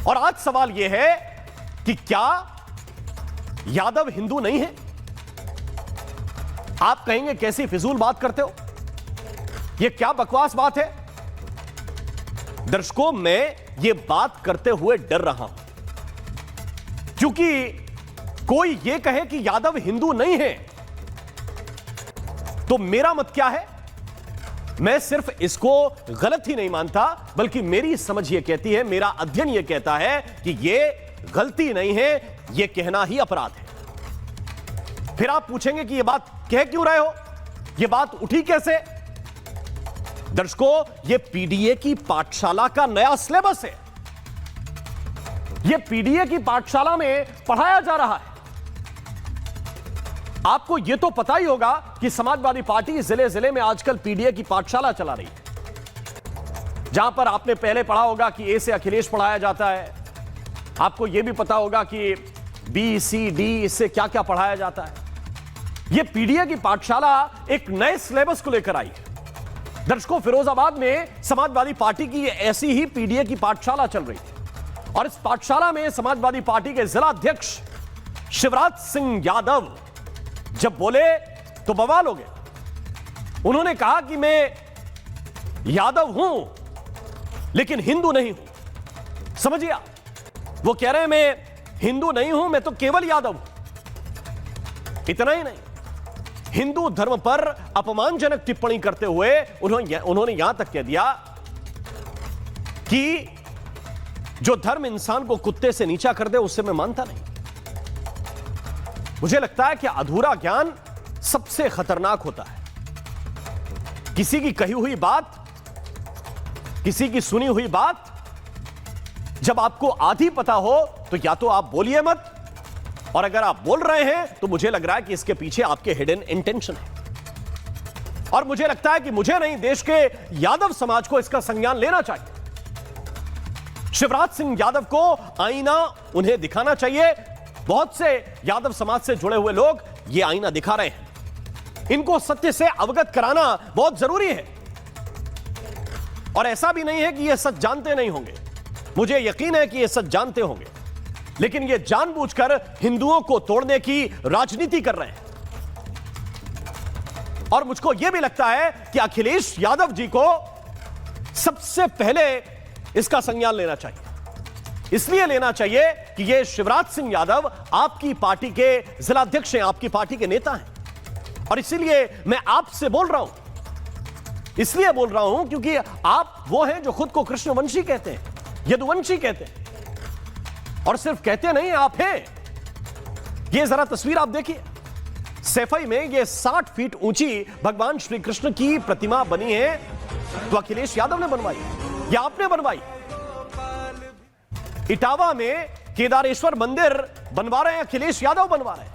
और आज सवाल यह है कि क्या यादव हिंदू नहीं है? आप कहेंगे कैसी फिजूल बात करते हो, यह क्या बकवास बात है। दर्शकों, मैं यह बात करते हुए डर रहा हूं क्योंकि कोई यह कहे कि यादव हिंदू नहीं है तो मेरा मत क्या है। मैं सिर्फ इसको गलत ही नहीं मानता, बल्कि मेरी समझ यह कहती है, मेरा अध्ययन यह कहता है कि यह गलती नहीं है, यह कहना ही अपराध है। फिर आप पूछेंगे कि यह बात कह क्यों रहे हो, यह बात उठी कैसे। दर्शकों, यह पीडीए की पाठशाला का नया सिलेबस है। यह पीडीए की पाठशाला में पढ़ाया जा रहा है। आपको यह तो पता ही होगा कि समाजवादी पार्टी जिले जिले में आजकल पीडीए की पाठशाला चला रही है, जहां पर आपने पहले पढ़ा होगा कि ए से अखिलेश पढ़ाया जाता है। आपको यह भी पता होगा कि बी सी डी इससे क्या क्या पढ़ाया जाता है। यह पीडीए की पाठशाला एक नए सिलेबस को लेकर आई है। दर्शकों, फिरोजाबाद में समाजवादी पार्टी की ऐसी ही पीडीए की पाठशाला चल रही है और इस पाठशाला में समाजवादी पार्टी के जिला अध्यक्ष शिवराज सिंह यादव जब बोले तो बवाल हो गया। उन्होंने कहा कि मैं यादव हूं लेकिन हिंदू नहीं हूं। समझिए, वो कह रहे हैं मैं हिंदू नहीं हूं, मैं तो केवल यादव हूं। इतना ही नहीं, हिंदू धर्म पर अपमानजनक टिप्पणी करते हुए उन्होंने यहां तक कह दिया कि जो धर्म इंसान को कुत्ते से नीचा कर दे उसे मैं मानता नहीं। मुझे लगता है कि अधूरा ज्ञान सबसे खतरनाक होता है। किसी की कही हुई बात, किसी की सुनी हुई बात जब आपको आधी पता हो तो या तो आप बोलिए मत, और अगर आप बोल रहे हैं तो मुझे लग रहा है कि इसके पीछे आपके हिडन इंटेंशन है। और मुझे लगता है कि मुझे नहीं, देश के यादव समाज को इसका संज्ञान लेना चाहिए। शिवराज सिंह यादव को आईना उन्हें दिखाना चाहिए। बहुत से यादव समाज से जुड़े हुए लोग ये आईना दिखा रहे हैं, इनको सत्य से अवगत कराना बहुत जरूरी है। और ऐसा भी नहीं है कि ये सच जानते नहीं होंगे, मुझे यकीन है कि ये सच जानते होंगे, लेकिन ये जानबूझकर हिंदुओं को तोड़ने की राजनीति कर रहे हैं। और मुझको यह भी लगता है कि अखिलेश यादव जी को सबसे पहले इसका संज्ञान लेना चाहिए। इसलिए लेना चाहिए कि ये शिवराज सिंह यादव आपकी पार्टी के जिलाध्यक्ष हैं, आपकी पार्टी के नेता हैं। और इसीलिए मैं आपसे बोल रहा हूं, इसलिए बोल रहा हूं क्योंकि आप वो हैं जो खुद को कृष्णवंशी कहते हैं, यदुवंशी कहते हैं। और सिर्फ कहते नहीं, आप हैं। ये जरा तस्वीर आप देखिए, सैफई में ये 60 फीट ऊंची भगवान श्री कृष्ण की प्रतिमा बनी है, तो अखिलेश यादव ने बनवाई या आपने बनवाई। इटावा में केदारेश्वर मंदिर बनवा रहे हैं, अखिलेश यादव बनवा रहे हैं।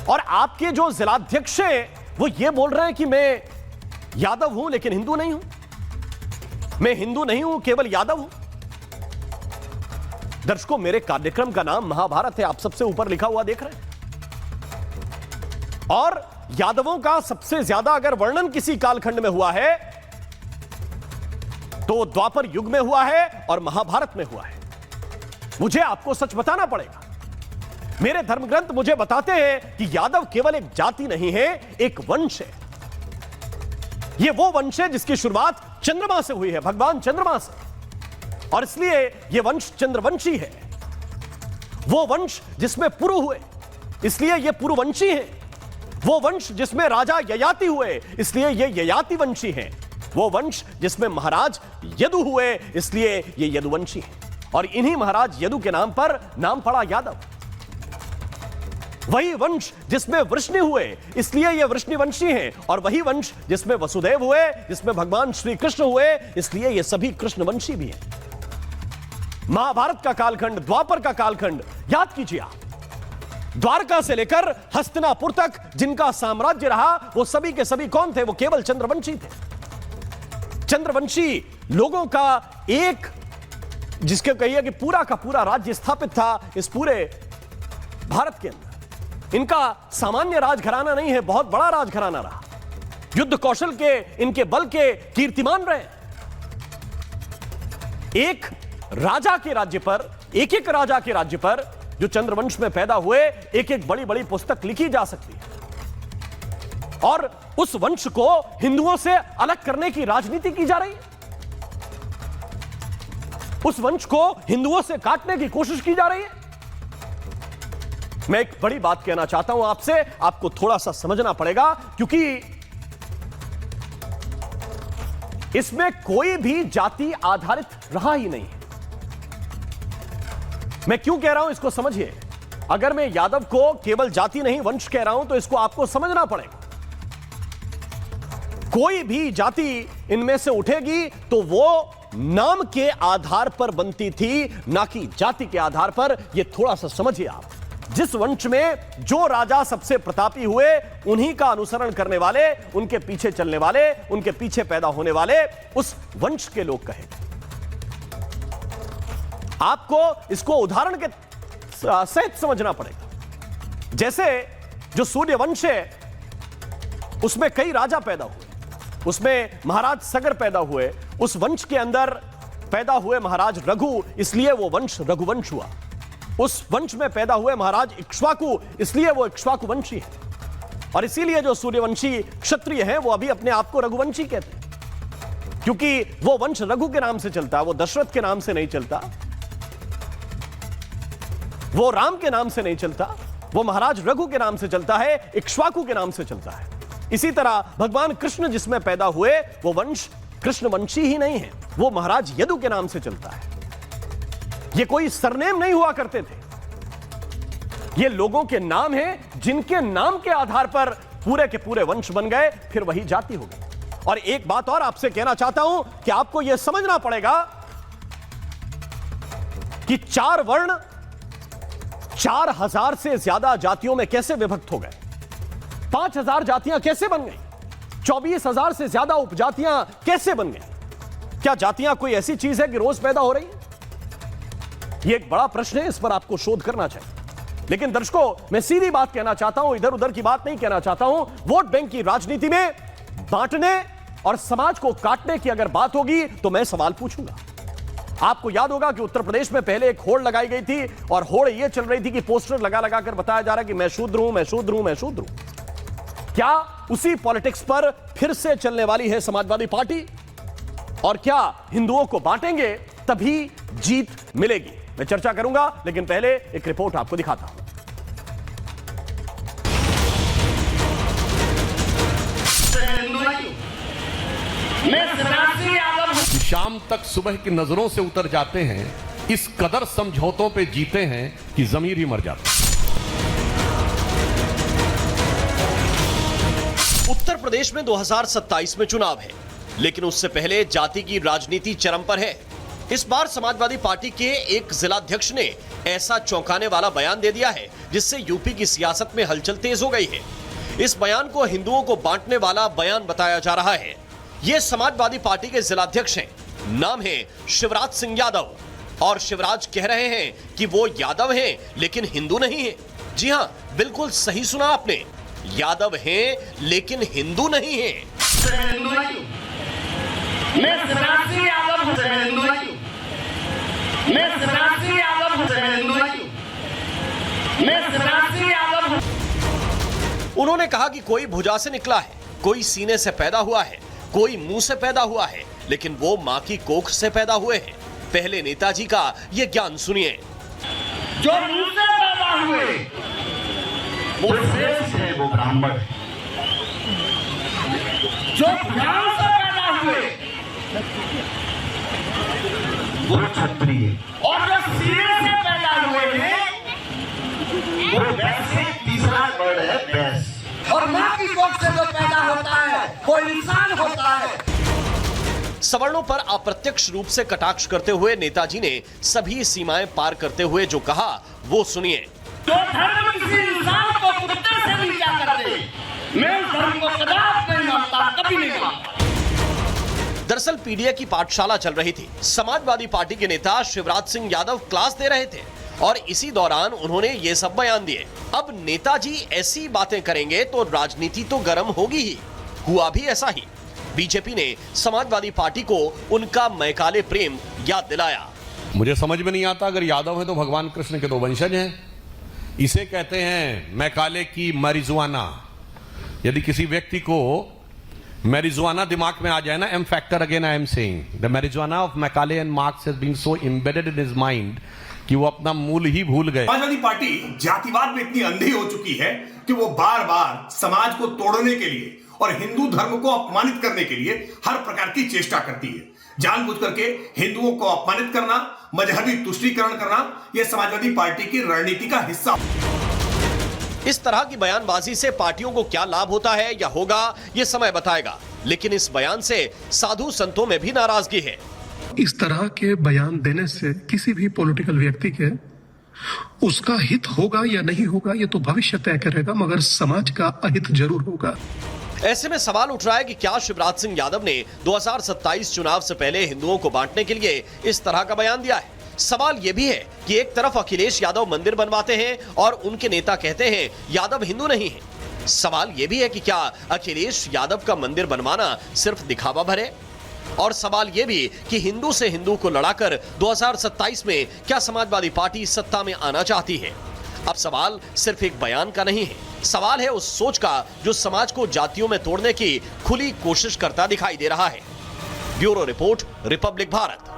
और आपके जो जिलाध्यक्ष हैं वो ये बोल रहे हैं कि मैं यादव हूं लेकिन हिंदू नहीं हूं, मैं हिंदू नहीं हूं, केवल यादव हूं। दर्शकों, मेरे कार्यक्रम का नाम महाभारत है, आप सबसे ऊपर लिखा हुआ देख रहे हैं। और यादवों का सबसे ज्यादा अगर वर्णन किसी कालखंड में हुआ है तो द्वापर युग में हुआ है और महाभारत में हुआ है। मुझे आपको सच बताना पड़ेगा, मेरे धर्मग्रंथ मुझे बताते हैं कि यादव केवल एक जाति नहीं है, एक वंश है। यह वो वंश है जिसकी शुरुआत चंद्रमा से हुई है, भगवान चंद्रमा से, और इसलिए यह वंश चंद्रवंशी है। वो वंश जिसमें पुरु हुए, इसलिए यह पुरुवंशी है। वो वंश जिसमें राजा ययाति हुए, इसलिए यह ययाति वंशी है। वो वंश जिसमें महाराज यदु हुए, इसलिए यह यदुवंशी है। और इन्हीं महाराज यदु के नाम पर नाम पड़ा यादव। वही वंश जिसमें वृष्णि हुए, इसलिए यह वृष्णिवंशी है। और वही वंश जिसमें वसुदेव हुए, जिसमें भगवान श्री कृष्ण हुए, इसलिए यह सभी कृष्णवंशी भी हैं। महाभारत का कालखंड, द्वापर का कालखंड याद कीजिए आप। द्वारका से लेकर हस्तिनापुर तक जिनका साम्राज्य रहा, वो सभी के सभी कौन थे? वो केवल चंद्रवंशी थे। चंद्रवंशी लोगों का एक, जिसके कहिए कि पूरा का पूरा राज्य स्थापित था इस पूरे भारत के अंदर। इनका सामान्य राजघराना नहीं है, बहुत बड़ा राजघराना रहा। युद्ध कौशल के, इनके बल के कीर्तिमान रहे। एक राजा के राज्य पर, एक एक राजा के राज्य पर जो चंद्रवंश में पैदा हुए, एक एक बड़ी बड़ी पुस्तक लिखी जा सकती है और उस वंश को हिंदुओं से अलग करने की राजनीति की जा रही है। उस वंश को हिंदुओं से काटने की कोशिश की जा रही है। मैं एक बड़ी बात कहना चाहता हूं आपसे, आपको थोड़ा सा समझना पड़ेगा, क्योंकि इसमें कोई भी जाति आधारित रहा ही नहीं है। मैं क्यों कह रहा हूं इसको समझिए। अगर मैं यादव को केवल जाति नहीं वंश कह रहा हूं तो इसको आपको समझना पड़ेगा। कोई भी जाति इनमें से उठेगी तो वो नाम के आधार पर बनती थी, ना कि जाति के आधार पर। यह थोड़ा सा समझिए आप। जिस वंश में जो राजा सबसे प्रतापी हुए, उन्हीं का अनुसरण करने वाले, उनके पीछे चलने वाले, उनके पीछे पैदा होने वाले उस वंश के लोग कहेंगे। आपको इसको उदाहरण के सहित समझना पड़ेगा। जैसे जो सूर्यवंश है उसमें कई राजा पैदा हुए, उसमें महाराज सगर पैदा हुए। उस वंश के अंदर पैदा हुए महाराज रघु, इसलिए वो वंश रघुवंश हुआ। उस वंश में पैदा हुए महाराज इक्ष्वाकु, इसलिए वो इक्ष्वाकु वंशी है। और इसीलिए जो सूर्यवंशी क्षत्रिय हैं वो अभी अपने आप को रघुवंशी कहते हैं, क्योंकि वो वंश रघु के नाम से चलता है, वो दशरथ के नाम से नहीं चलता, वो राम के नाम से नहीं चलता, वो महाराज रघु के नाम से चलता है, इक्ष्वाकु के नाम से चलता है। इसी तरह भगवान कृष्ण जिसमें पैदा हुए वो वंश कृष्णवंशी ही नहीं है, वो महाराज यदु के नाम से चलता है। ये कोई सरनेम नहीं हुआ करते थे, ये लोगों के नाम हैं जिनके नाम के आधार पर पूरे के पूरे वंश बन गए, फिर वही जाति हो गई। और एक बात और आपसे कहना चाहता हूं कि आपको यह समझना पड़ेगा कि 4 वर्ण 4000 से ज्यादा जातियों में कैसे विभक्त हो गए, 5000 जातियां कैसे बन गई, 24000 से ज्यादा उपजातियां कैसे बन गई। क्या जातियां कोई ऐसी चीज है कि रोज पैदा हो रही है? यह एक बड़ा प्रश्न है, इस पर आपको शोध करना चाहिए। लेकिन दर्शकों, मैं सीधी बात कहना चाहता हूं, इधर उधर की बात नहीं कहना चाहता हूं। वोट बैंक की राजनीति में बांटने और समाज को काटने की अगर बात होगी तो मैं सवाल पूछूंगा। आपको याद होगा कि उत्तर प्रदेश में पहले एक होड़ लगाई गई थी और होड़ यह चल रही थी कि पोस्टर लगा लगा कर बताया जा रहा है कि मैं शूद्र हूं, मैं शूद्र हूं, मैं शूद्र हूं। क्या उसी पॉलिटिक्स पर फिर से चलने वाली है समाजवादी पार्टी? और क्या हिंदुओं को बांटेंगे तभी जीत मिलेगी? मैं चर्चा करूंगा, लेकिन पहले एक रिपोर्ट आपको दिखाता हूं। शाम तक सुबह की नजरों से उतर जाते हैं, इस कदर समझौतों पे जीते हैं कि जमीर ही मर जाता है। उत्तर प्रदेश में 2027 में चुनाव है, लेकिन उससे पहले जाति की राजनीति चरम पर है। इस बार समाजवादी पार्टी के एक जिलाध्यक्ष ने ऐसा चौंकाने वाला बयान दे दिया है जिससे यूपी की सियासत में हलचल तेज हो गई है। इस बयान को हिंदुओं को बांटने वाला बयान बताया जा रहा है। ये समाजवादी पार्टी के जिलाध्यक्ष हैं, नाम है शिवराज सिंह यादव, और शिवराज कह रहे हैं कि वो यादव हैं लेकिन हिंदू नहीं है। जी हां, बिल्कुल सही सुना आपने, यादव हैं लेकिन हिंदू नहीं है। मैं शिवराज सिंह यादव हूं, मैं हिंदू नहीं हूं। मैं शिवराज सिंह यादव हूं, मैं हिंदू नहीं हूं। मैं शिवराज सिंह यादव हूं। उन्होंने कहा कि कोई भुजा से निकला है, कोई सीने से पैदा हुआ है, कोई मुंह से पैदा हुआ है, लेकिन वो मां की कोख से पैदा हुए हैं। पहले नेताजी का ये ज्ञान सुनिए। जो मुंह से पैदा हुए वो श्रेष्ठ है, वो ब्राह्मण है। जो ज्ञान से पैदा हुए वो क्षत्रिय, और जो सीने से पैदा हुए हैं वो वैसे। तीसरा वर्ड है वैश्य। और मां की कोख से जो पैदा होता है वो इंसान होता है। सवर्णों पर अप्रत्यक्ष रूप से कटाक्ष करते हुए नेताजी ने सभी सीमाएं पार करते हुए जो कहा वो सुनिए। जो धर्म किसी इंसान को कुत्ते से नीचा कर दे, मैं उस धर्म को कदापि नहीं मानता, कभी नहीं मानता। दरअसल पीडीए की पाठशाला चल रही थी। समाजवादी पार्टी के नेता शिवराज सिंह यादव क्लास दे रहे थे और इसी दौरान उन्होंने ये सब बयान दिए। अब नेताजी ऐसी बातें करेंगे तो राजनीति तो गर्म होगी ही। हुआ भी ऐसा ही। बीजेपी ने समाजवादी पार्टी को उनका मैकाले प्रेम याद दिलाया। मुझे समझ में नहीं आता, अगर यादव है तो भगवान कृष्ण के तो वंशज हैं। इसे कहते हैं मैकाले की मैरिजुआना। यदि किसी व्यक्ति को मैरिजुआना दिमाग में आ जाए ना, m factor again I am saying the marijuana of Macaulay and Marx has been so embedded in his mind कि वो अपना मूल ही भूल गए। समाजवादी पार्टी जातिवाद में इतनी अंधी हो चुकी है कि वो बार बार समाज को तोड़ने के लिए और हिंदू धर्म को अपमानित करने के लिए हर प्रकार की चेष्टा करती है। जानबूझ करके हिंदुओं को अपमानित करना, मजहबी तुष्टीकरण करना, यह समाजवादी पार्टी की रणनीति का हिस्सा। इस तरह की बयानबाजी से पार्टियों को क्या लाभ होता है या होगा, यह समय बताएगा। लेकिन इस बयान से साधु संतों में भी नाराजगी है। इस तरह के बयान देने से किसी भी पॉलिटिकल व्यक्ति के उसका हित होगा या नहीं होगा ये तो भविष्य तय करेगा, मगर समाज का अहित जरूर होगा। ऐसे में सवाल उठ रहा है कि क्या शिवराज सिंह यादव ने 2027 चुनाव से पहले हिंदुओं को बांटने के लिए इस तरह का बयान दिया है। सवाल यह भी है कि एक तरफ अखिलेश यादव मंदिर बनवाते हैं और उनके नेता कहते हैं यादव हिंदू नहीं है। सवाल यह भी है कि क्या अखिलेश यादव का मंदिर बनवाना सिर्फ दिखावा भर है? और सवाल यह भी कि हिंदू से हिंदू को लड़ाकर 2027 में क्या समाजवादी पार्टी सत्ता में आना चाहती है? अब सवाल सिर्फ एक बयान का नहीं है, सवाल है उस सोच का जो समाज को जातियों में तोड़ने की खुली कोशिश करता दिखाई दे रहा है। Bureau report, Republic Bharat.